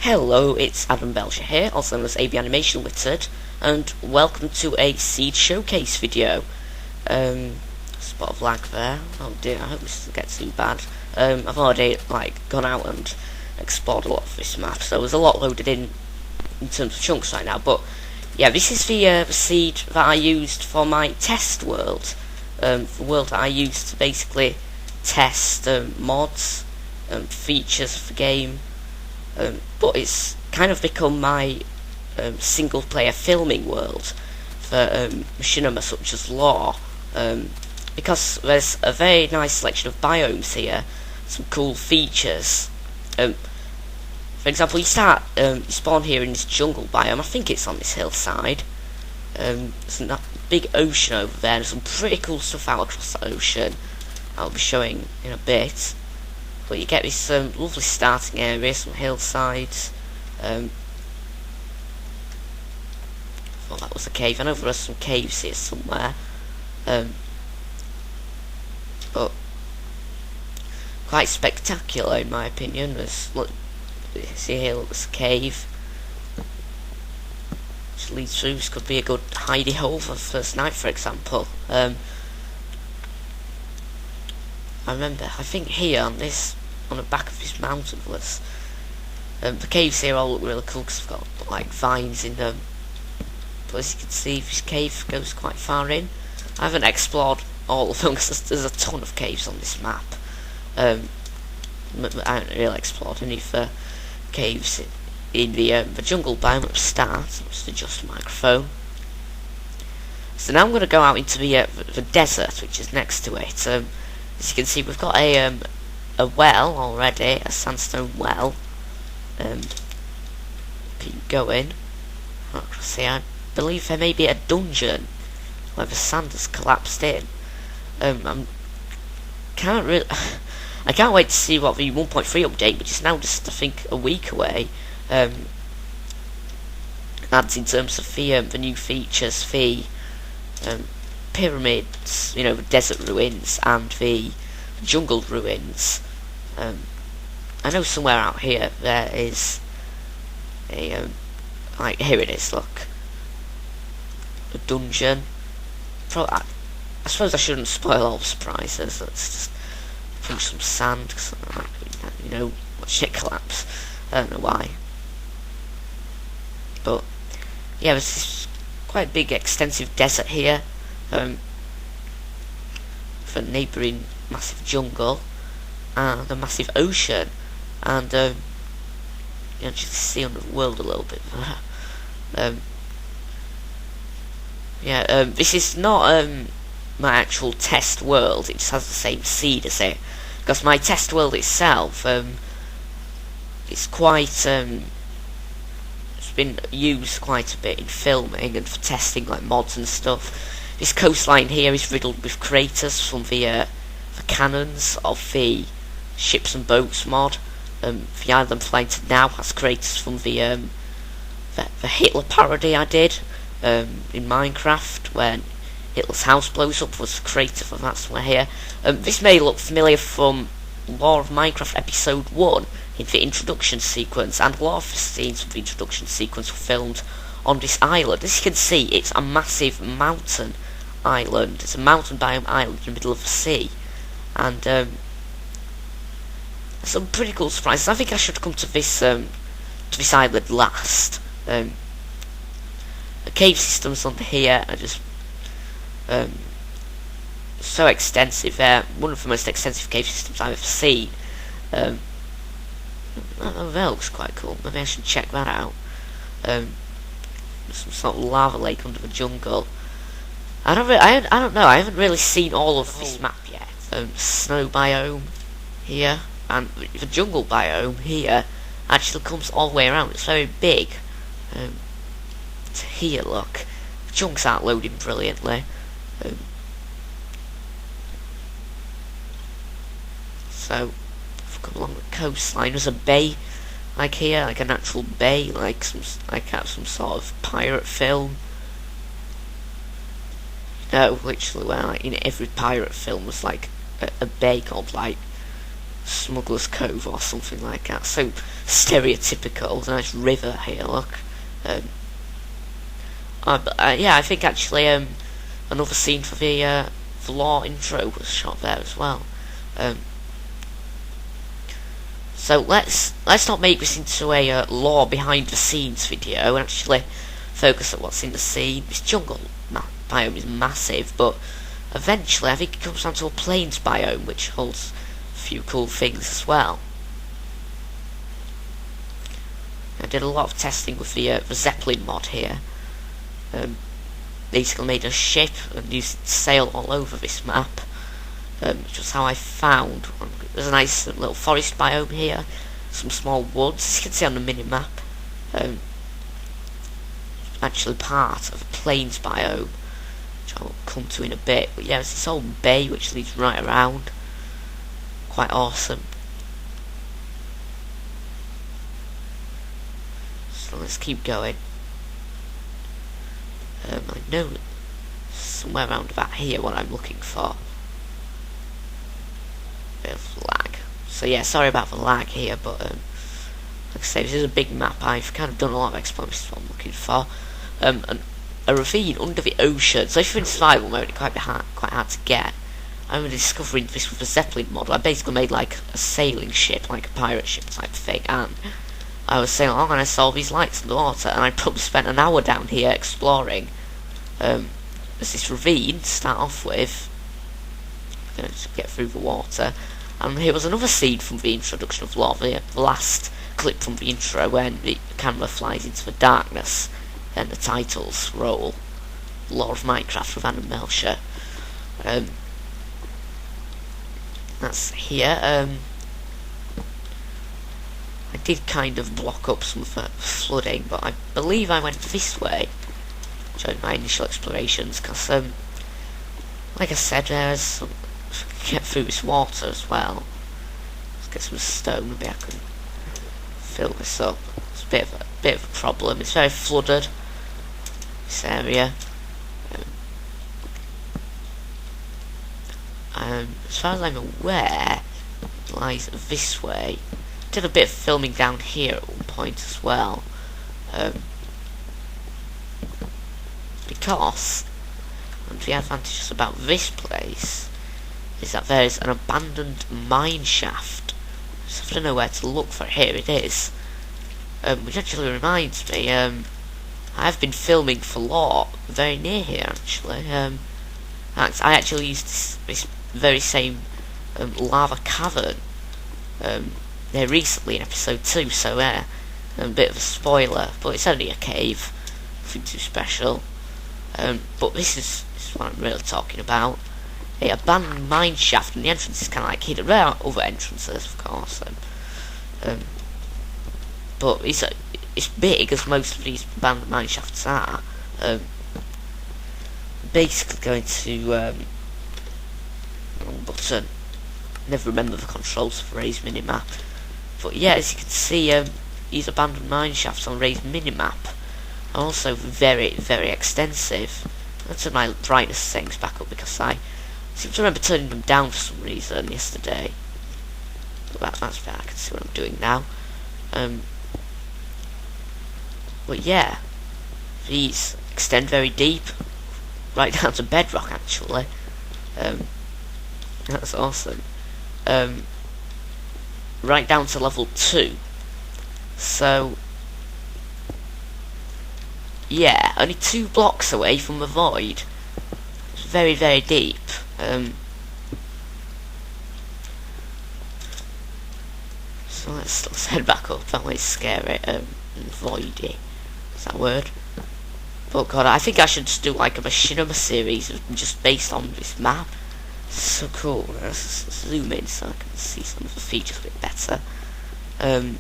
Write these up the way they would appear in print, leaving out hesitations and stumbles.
Hello, it's Adam Belcher here, also known as ABanimationLtd, and welcome to a seed showcase video. Spot of lag there. Oh dear, I hope this doesn't get too bad. I've already gone out and explored a lot of this map, so there's a lot loaded in terms of chunks right now. But yeah, this is the seed that I used for my test world. The world that I used to basically test mods, features of the game. But it's kind of become my single player filming world for machinima such as Law, because there's a very nice selection of biomes here, some cool features. For example, you spawn here in this jungle biome. I think it's on this hillside. There's a big ocean over there, and some pretty cool stuff out across the ocean I'll be showing in a bit. But you get this lovely starting area, some hillsides. Thought that was a cave. I know there are some caves here somewhere. But quite spectacular in my opinion. Look, see here, look, there's a cave which leads through. This could be a good hidey hole for the first night, for example. I remember, I think here on the back of this mountain was the caves here all look really cool because they've got like vines in them. But as you can see, this cave goes quite far in. I haven't explored all of them because there's a ton of caves on this map. I haven't really explored any of the caves in the jungle biome at the start. Let's adjust the microphone. So now I'm going to go out into the desert, which is next to it. As you can see, we've got a well already, a sandstone well. Keep going. See, I believe there may be a dungeon where the sand has collapsed in. I can't wait to see what the 1.3 update, which is now just I think a week away, adds in terms of the new features, the pyramids, you know, the desert ruins and the jungle ruins. I know somewhere out here there is a like here it is. Look, a dungeon. I suppose I shouldn't spoil all the surprises. Let's just punch some sand, cause, you know, watch it collapse. I don't know why, but yeah, there's this quite big, extensive desert here. For neighbouring massive jungle and a massive ocean, and you know, just see on the world a little bit there. This is not my actual test world. It just has the same seed as it, because my test world itself, it's quite it's been used quite a bit in filming and for testing like mods and stuff. This coastline here is riddled with craters from the cannons of the ships and boats mod. The island flying to now has craters from the Hitler parody I did in Minecraft, where Hitler's house blows up, was a crater from that somewhere here. This may look familiar from Law of Minecraft episode 1 in the introduction sequence, and a lot of the scenes of the introduction sequence were filmed on this island. As you can see, it's a massive mountain island. It's a mountain biome island in the middle of the sea, and some pretty cool surprises. I think I should come to this island last. The cave systems on here are just so extensive. One of the most extensive cave systems I've ever seen. That looks quite cool. Maybe I should check that out. Some sort of lava lake under the jungle. I don't know. I haven't really seen all of this map yet. Snow biome here, and the jungle biome here actually comes all the way around. It's very big. To here, look, the chunks aren't loading brilliantly. So, if we come along the coastline, there's a bay, like here, like a natural bay, like some sort of pirate film. No, literally, where like in every pirate film was like a bay called like Smuggler's Cove or something like that. So stereotypical. There's a nice river here, look. Yeah, I think actually another scene for the Law intro was shot there as well. So let's not make this into a Law behind the scenes video and actually focus on what's in the scene. This jungle biome is massive, but eventually I think it comes down to a plains biome which holds a few cool things as well. I did a lot of testing with the Zeppelin mod here. Basically made a ship and used it to sail all over this map, which was how I found. There's a nice little forest biome here, some small woods, as you can see on the mini-map. Actually part of a plains biome, which I'll come to in a bit. But yeah, it's this old bay which leads right around. Quite awesome. So let's keep going. I know somewhere around about here what I'm looking for. Bit of lag. So yeah, sorry about the lag here, but like I say, this is a big map. I've kind of done a lot of exploration. What I'm looking for. A ravine under the ocean. So if you're in survival mode, it's quite hard to get. I remember discovering this with a Zeppelin model. I basically made like a sailing ship, like a pirate ship type thing, and I was saying, oh, and I saw these lights in the water, and I probably spent an hour down here exploring. There's this ravine to start off with, to get through the water, and here was another scene from the introduction of Law, the last clip from the intro when the camera flies into the darkness, then the titles roll, Law of Minecraft with ABanimationLtd. That's here. I did kind of block up some of the flooding, but I believe I went this way during my initial explorations, because, like I said, there's get through this water as well. Let's get some stone, maybe I can fill this up. It's a bit of a problem. It's very flooded, this area. As far as I'm aware, it lies this way. Did a bit of filming down here at one point as well, because one of the advantages about this place is that there's an abandoned mine shaft. I just have to know where to look for it. Here it is, which actually reminds me, I've been filming for Law very near here actually. I actually used this very same lava cavern there recently in episode 2, so a bit of a spoiler, but it's only a cave, nothing too special. But this is what I'm really talking about. A abandoned mine shaft, and the entrance is kind of like hidden. There are other entrances, of course, but it's big, as most of these abandoned mine shafts are. Basically going to wrong button. Never remember the controls for Ray's minimap. But yeah, as you can see, these abandoned mine shafts on Ray's minimap are also very, very extensive. Let's turn my brightness settings back up because I seem to remember turning them down for some reason yesterday. But that's better, I can see what I'm doing now. But yeah, these extend very deep, right down to bedrock actually. That's awesome. Right down to level 2. So yeah, only 2 blocks away from the void. It's very, very deep. So let's head back up. That way scary. Voidy. Is that a word? But god, I think I should just do like a machinima series just based on this map. It's so cool. Let's zoom in so I can see some of the features a bit better. I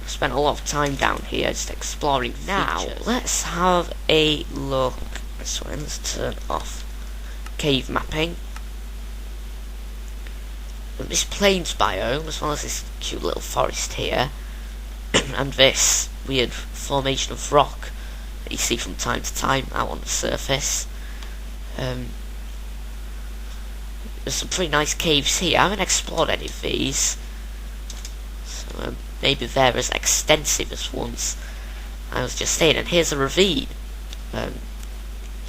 spent a lot of time down here just exploring now. Features. Let's have a look. So let's turn off cave mapping. This plains biome, as well as this cute little forest here, and this weird formation of rock that you see from time to time out on the surface. there's some pretty nice caves here. I haven't explored any of these, so maybe they're as extensive as ones I was just saying. And here's a ravine.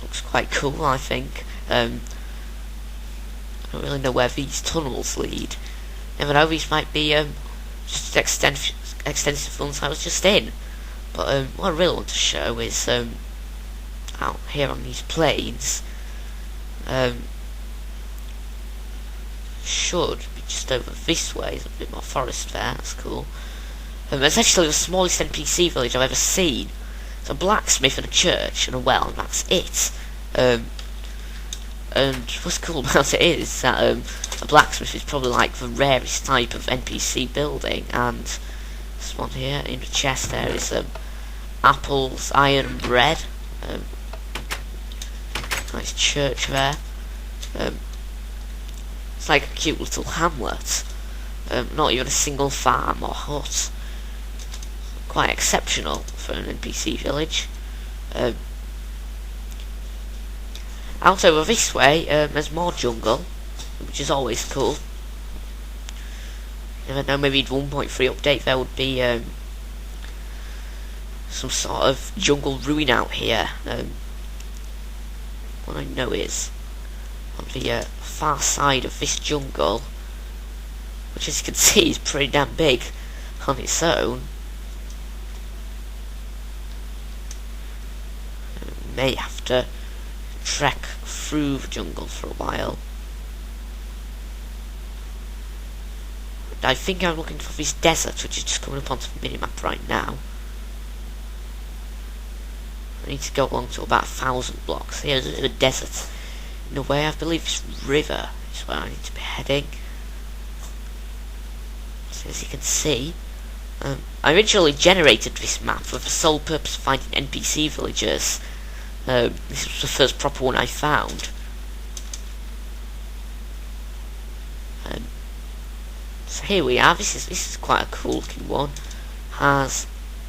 Looks quite cool, I think. I don't really know where these tunnels lead. Never know, these might be just extensive ones I was just in. But what I really want to show is out here on these plains. Should be just over this way. There's a bit more forest there. That's cool. It's actually the smallest NPC village I've ever seen. It's a blacksmith and a church and a well, and that's it. And what's cool about it is that a blacksmith is probably like the rarest type of NPC building. And this one here in the chest there is apples, iron, and bread. Nice church there. It's like a cute little hamlet. Not even a single farm or hut. Quite exceptional for an NPC village. Out over this way, there's more jungle, which is always cool. Never know, maybe 1.3 update there would be some sort of jungle ruin out here. What I know is on the far side of this jungle, which as you can see is pretty damn big on its own. May have to trek through the jungle for a while. And I think I'm looking for this desert, which is just coming up onto the minimap right now. I need to go along to about 1,000 blocks. Here's a desert. In a way, I believe this river is where I need to be heading. So as you can see, I originally generated this map with the sole purpose of finding NPC villagers. This was the first proper one I found. So here we are. This is quite a cool looking one. Has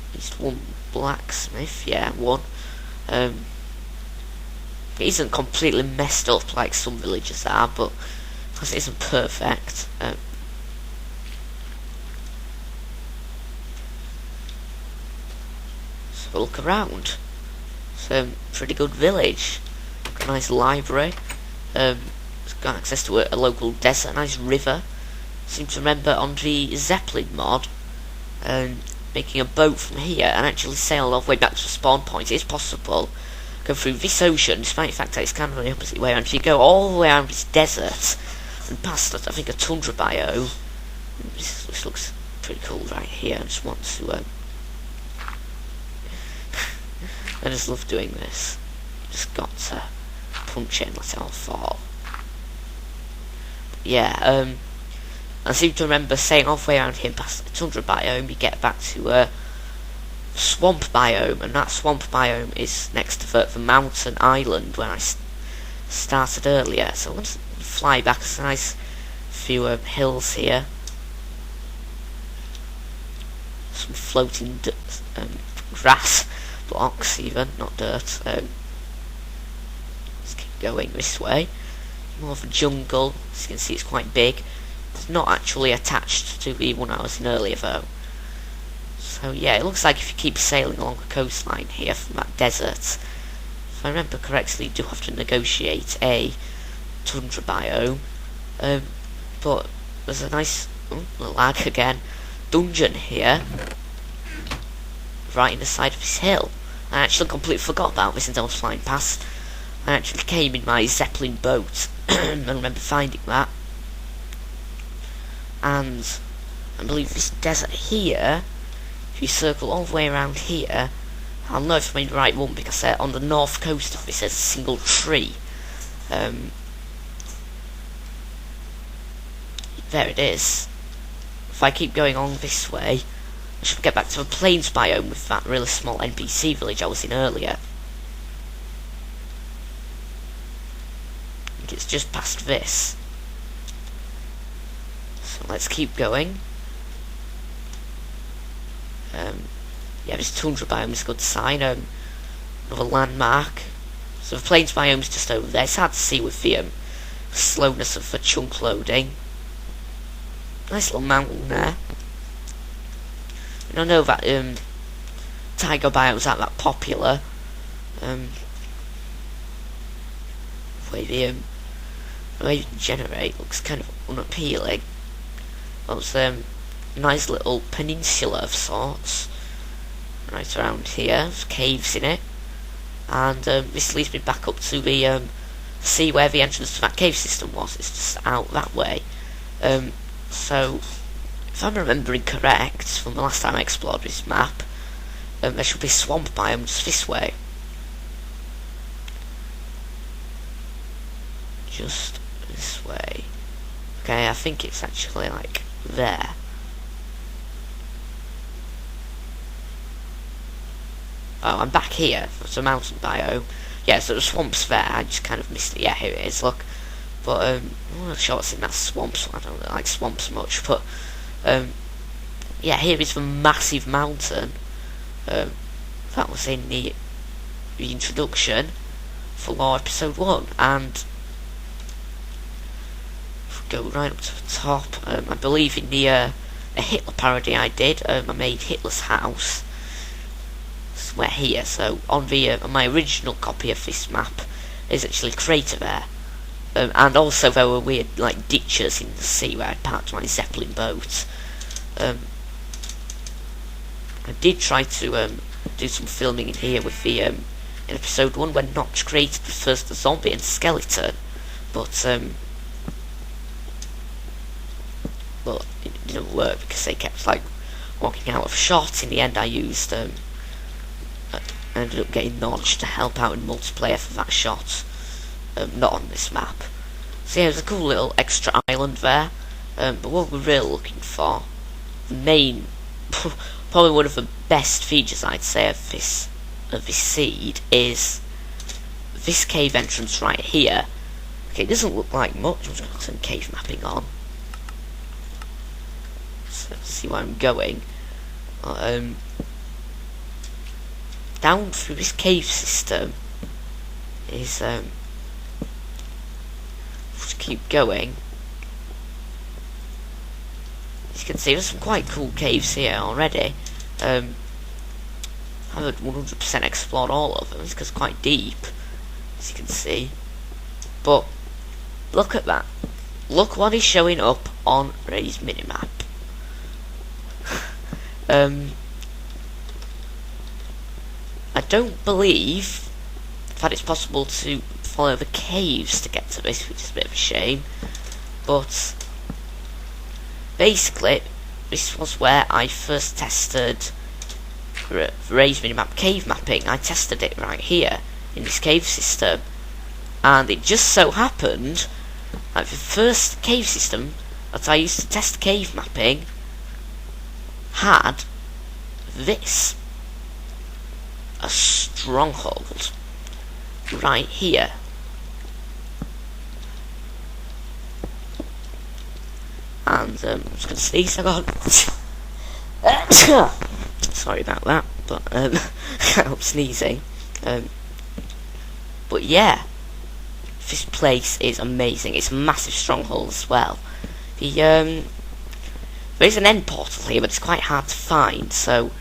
at least one blacksmith. Yeah, one. It isn't completely messed up like some villages are, but because it isn't perfect. So look around. It's a pretty good village. Got a nice library. It's got access to a local desert, a nice river. Seem to remember on the Zeppelin mod, making a boat from here and actually sail all the way back to the spawn point. It is possible. Go through this ocean, despite the fact that it's kind of the opposite way around. If you go all the way around this desert and past, I think, a tundra biome. This looks pretty cool right here. I just want to. I just love doing this. Just got to punch it and let it all fall. Yeah, I seem to remember saying all the way around here past the tundra biome, you get back to a swamp biome, and that swamp biome is next to the mountain island where I started earlier. So once you fly back, there's a nice few hills here. Some floating grass blocks even, not dirt. Let's keep going this way. More of a jungle. As you can see, it's quite big. It's not actually attached to the one I was in earlier though. So yeah, it looks like if you keep sailing along the coastline here from that desert, if I remember correctly, you do have to negotiate a tundra biome. But there's a nice lag again dungeon here, right in the side of this hill. I actually completely forgot about this until I was flying past. I actually came in my Zeppelin boat and remember finding that. And I believe this desert here, if you circle all the way around here, I'll know if I'm in the right one because on the north coast of this there's a single tree. There it is. If I keep going on this way, I should get back to the plains biome with that really small NPC village I was in earlier. I think it's just past this. So let's keep going. Yeah, this tundra biome is a good sign. Another landmark. So the plains biome is just over there. It's hard to see with the slowness of the chunk loading. Nice little mountain there. And I know that taiga biomes aren't that popular. The way you generate looks kind of unappealing. Well, it's a nice little peninsula of sorts right around here. There's caves in it, and this leads me back up to the sea where the entrance to that cave system was. It's just out that way. So if I'm remembering correct from the last time I explored this map, there should be swamp biomes this way. Just this way. Okay, I think it's actually like there. Oh, I'm back here. It's a mountain biome. Yeah, so the swamp's there. I just kind of missed it. Yeah, here it is. Look, but I'm not sure what's in that swamp. So I don't really like swamps much. But yeah, here is the massive mountain. That was in the introduction for Law Episode 1, and go right up to the top. I believe in the a Hitler parody I did, I made Hitler's house. Somewhere here. So on the on my original copy of this map, there's actually a crater there, and also there were weird like ditches in the sea where I parked my Zeppelin boat. I did try to do some filming in here with the in episode 1 when Notch created the first zombie and skeleton, but it didn't work because they kept like walking out of shot. In the end, I used I ended up getting Notch to help out in multiplayer for that shot, not on this map. So yeah, there's a cool little extra island there. But what we're really looking for, the main, probably one of the best features I'd say of this seed, is this cave entrance right here. Okay, it doesn't look like much. I'm just going to turn cave mapping on. So see where I'm going. Down through this cave system is just keep going. As you can see, there's some quite cool caves here already. I haven't 100% explored all of them. It's because it's quite deep, as you can see. But look at that. Look what is showing up on Ray's minimap. I don't believe that it's possible to follow the caves to get to this, which is a bit of a shame. But basically, this was where I first tested Ray's minimap cave mapping. I tested it right here in this cave system, and it just so happened that the first cave system that I used to test cave mapping had this, a stronghold right here. And I'm just gonna sneeze. I got sorry about that, but can't help sneezing. But yeah, this place is amazing. It's a massive stronghold as well. There is an end portal here, but it's quite hard to find, so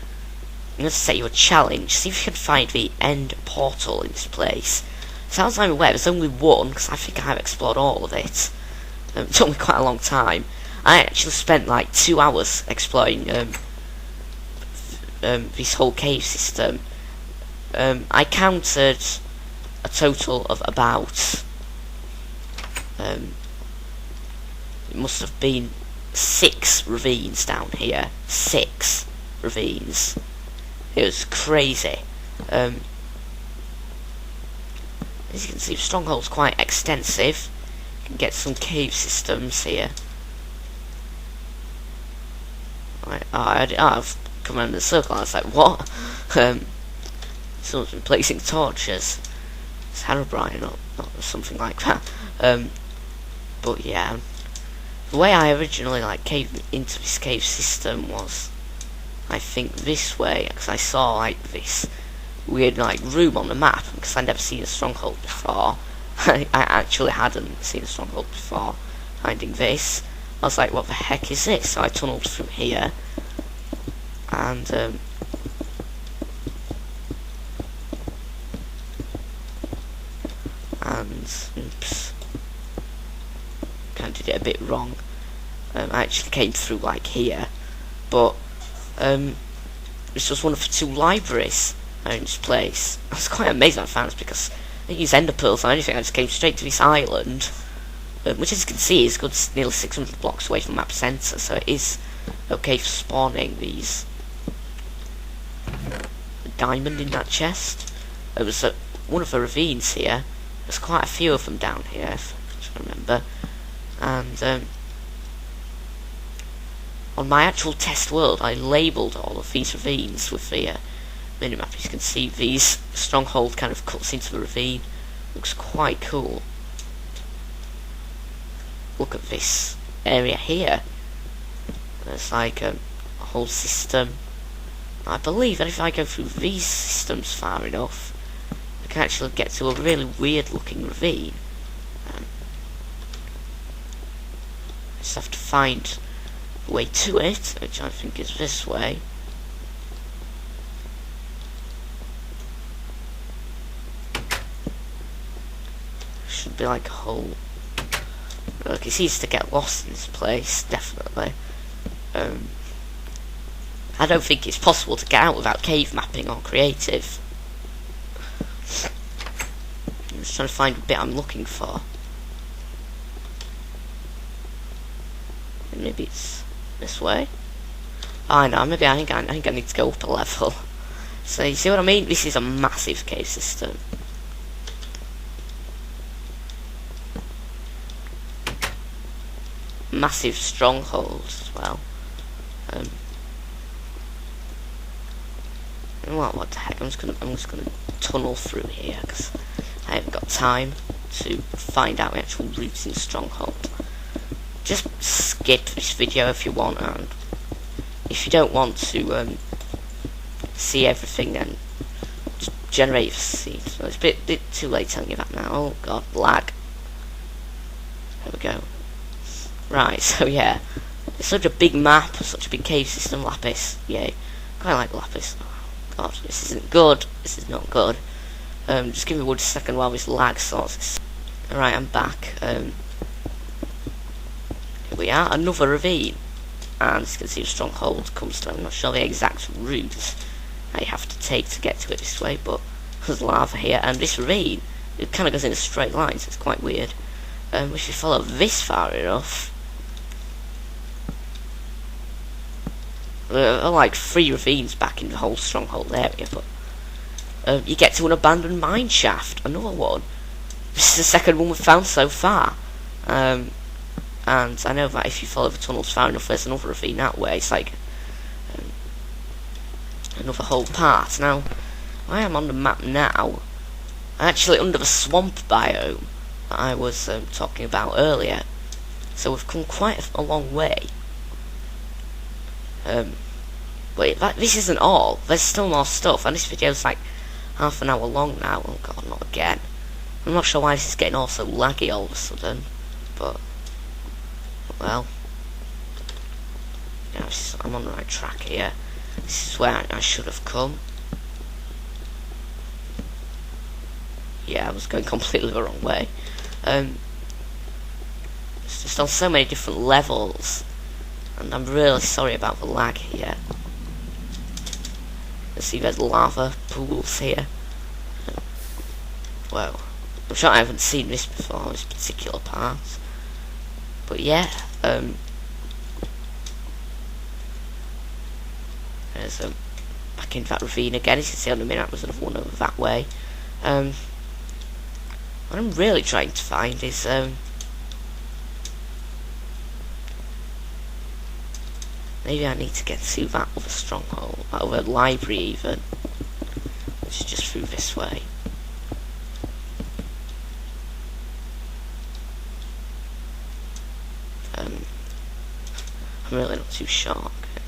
I'm going to set you a challenge. See if you can find the end portal in this place. As far as I'm aware, there's only one, because I think I have explored all of it. It took me quite a long time. I actually spent like 2 hours exploring this whole cave system. I counted a total of about it must have been 6 ravines down here. 6 ravines. It was crazy. As you can see, Stronghold's quite extensive. You can get some cave systems here. Right, I've come around the circle. I was like, what? Someone's been placing torches. It's Herobrine or something like that. But yeah, the way I originally like came into this cave system was, I think, this way, because I saw like this weird like room on the map, because I'd never seen a stronghold before, I actually hadn't seen a stronghold before finding this. I was like, what the heck is this? So I tunnelled through here, and oops, kind of did it a bit wrong. I actually came through like here, but it's just one of the 2 libraries in this place. I was quite amazed when I found this, because I didn't use ender pearls or anything. I just came straight to this island, which, as you can see, is good, nearly 600 blocks away from the map centre, so it is okay for spawning these. A diamond in that chest. There was one of the ravines here. There's quite a few of them down here, if I remember. And on my actual test world, I labelled all of these ravines with the minimap. As you can see, these stronghold kind of cuts into the ravine. Looks quite cool. Look at this area here. There's like a whole system. I believe that if I go through these systems far enough, I can actually get to a really weird looking ravine. I just have to find a way to it, which I think is this way. Should be like a hole. Look, it's easy to get lost in this place, definitely. I don't think it's possible to get out without cave mapping or creative. I'm just trying to find the bit I'm looking for. Maybe it's this way. Oh, I know. Maybe I think I need to go up a level. So you see what I mean? This is a massive cave system. Massive strongholds as well. What the heck? I'm just gonna tunnel through here because I haven't got time to find out the actual routes in Stronghold. Just skip this video if you want, and if you don't want to see everything, then just generate your seed. So it's a bit too late telling you that now. Oh god, lag. There we go. Right, so yeah, it's such a big map, such a big cave system. Lapis, yay. Quite like lapis. Oh god, this isn't good. This is not good. Just give me 1 second while this lag sorts this. Alright, I'm back. Here we are, another ravine. And as you can see, a stronghold comes to. I'm not sure the exact route I have to take to get to it this way, but there's lava here, and this ravine, it kind of goes in a straight line, so it's quite weird. If you follow this far enough, there are like 3 ravines back in the whole stronghold area, but you get to an abandoned mine shaft, another one. This is the second one we've found so far. And I know that if you follow the tunnels far enough, there's another ravine that way. It's like another whole part. Now, I am on the map now. I'm actually under the swamp biome that I was talking about earlier. So we've come quite a long way. But this isn't all. There's still more stuff, and this video's like half an hour long now. Oh god, not again. I'm not sure why this is getting all so laggy all of a sudden, but well, yeah, I'm on the right track here. This is where I should have come. Yeah, I was going completely the wrong way. It's just on so many different levels, and I'm really sorry about the lag here. Let's see, there's lava pools here. Well, I'm sure I haven't seen this before, this particular part. But yeah, there's back into that ravine again. As you can see on the minute, there's another one over that way. What I'm really trying to find is maybe I need to get to that other stronghold, that other library even, which is just through this way. I'm really not too sure. Okay.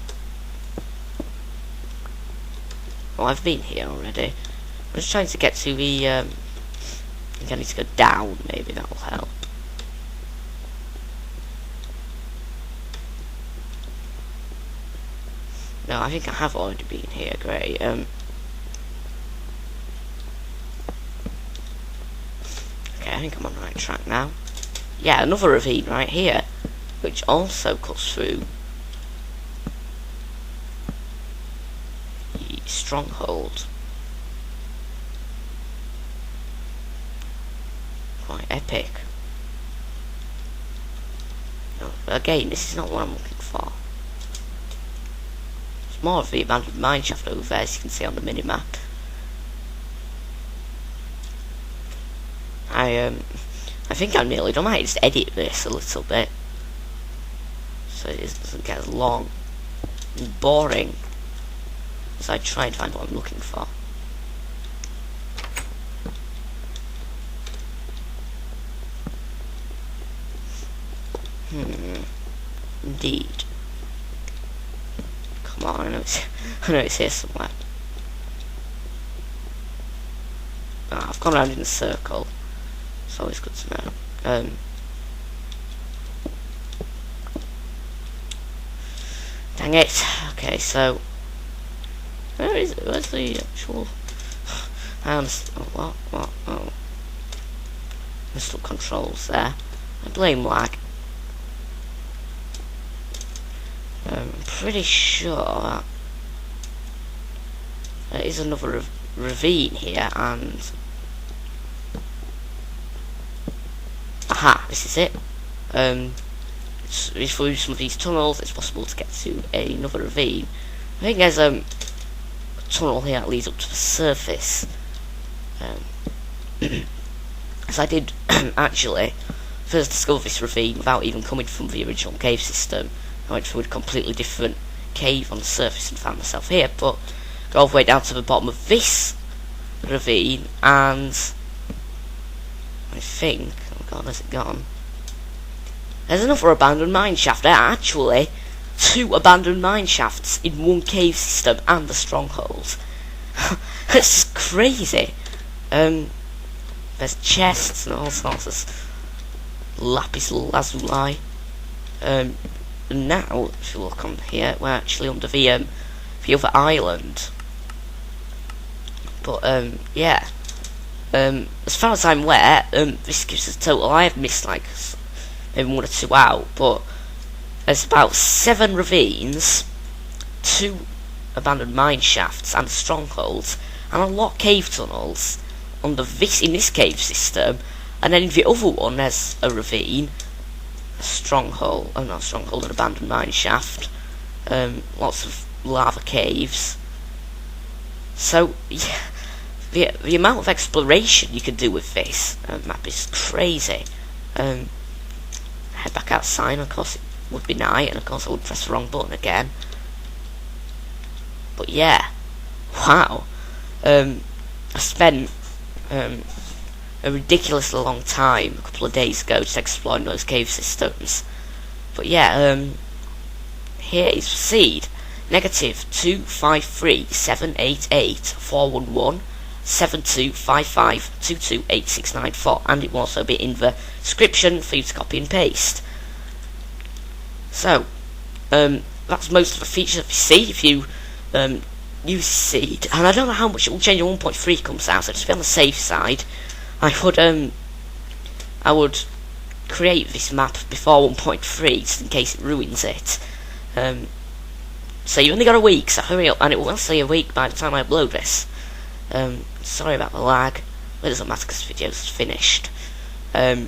Oh, I've been here already. I'm just trying to get to the think I need to go down, maybe that will help. No, I think I have already been here, great. Okay, I think I'm on the right track now. Yeah, another ravine right here, which also cuts through the Stronghold. Quite epic. No, again, this is not what I'm looking for. It's more of the abandoned mineshaft over there, as you can see on the minimap. I think I'm nearly done. I might just edit this a little bit so it doesn't get as long and boring as I try and find what I'm looking for. Indeed. Come on, I know it's here somewhere. Ah, I've gone around in a circle. It's always good to know. Dang it. Okay, so where is it? Where's the actual? What? Oh, there's still controls there. I blame lag. I'm pretty sure there is another ravine here, and aha, this is it. Through some of these tunnels, it's possible to get to another ravine. I think there's a tunnel here that leads up to the surface. As I did actually first discover this ravine without even coming from the original cave system. I went through a completely different cave on the surface and found myself here, but go all the way down to the bottom of this ravine, and I think, oh god, where's it gone? There's another abandoned mine shaft. There are actually 2 abandoned mine shafts in one cave system and the Strongholds. It's just crazy. There's chests and all sorts of lapis lazuli. And now, if you look on here, we're actually under the other island. But yeah. As far as I'm aware, this gives us a total. I have missed like maybe 1 or 2 out, but there's about 7 ravines, 2 abandoned mine shafts and strongholds, and a lot of cave tunnels under in this cave system. And then in the other one, there's a ravine, a stronghold, not a stronghold, an abandoned mine shaft, lots of lava caves. So yeah, the amount of exploration you can do with this map is crazy. Head back outside, and of course it would be night, and of course I would press the wrong button again. But yeah, wow. I spent a ridiculously long time a couple of days ago just exploring those cave systems. But yeah, here is the seed. -253788411 7255228694, and it will also be in the description for you to copy and paste. So that's most of the features that you see if you use seed, and I don't know how much it will change when 1.3 comes out, so just be on the safe side. I would create this map before 1.3 just in case it ruins it. So you only got a week, so hurry up, and it will also be a week by the time I upload this. Sorry about the lag, but it doesn't matter because the video's finished. So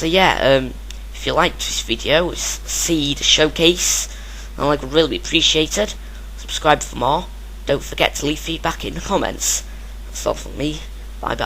yeah, if you liked this video, it's seed showcase, and I would really be appreciated. Subscribe for more. Don't forget to leave feedback in the comments. That's all from me. Bye bye.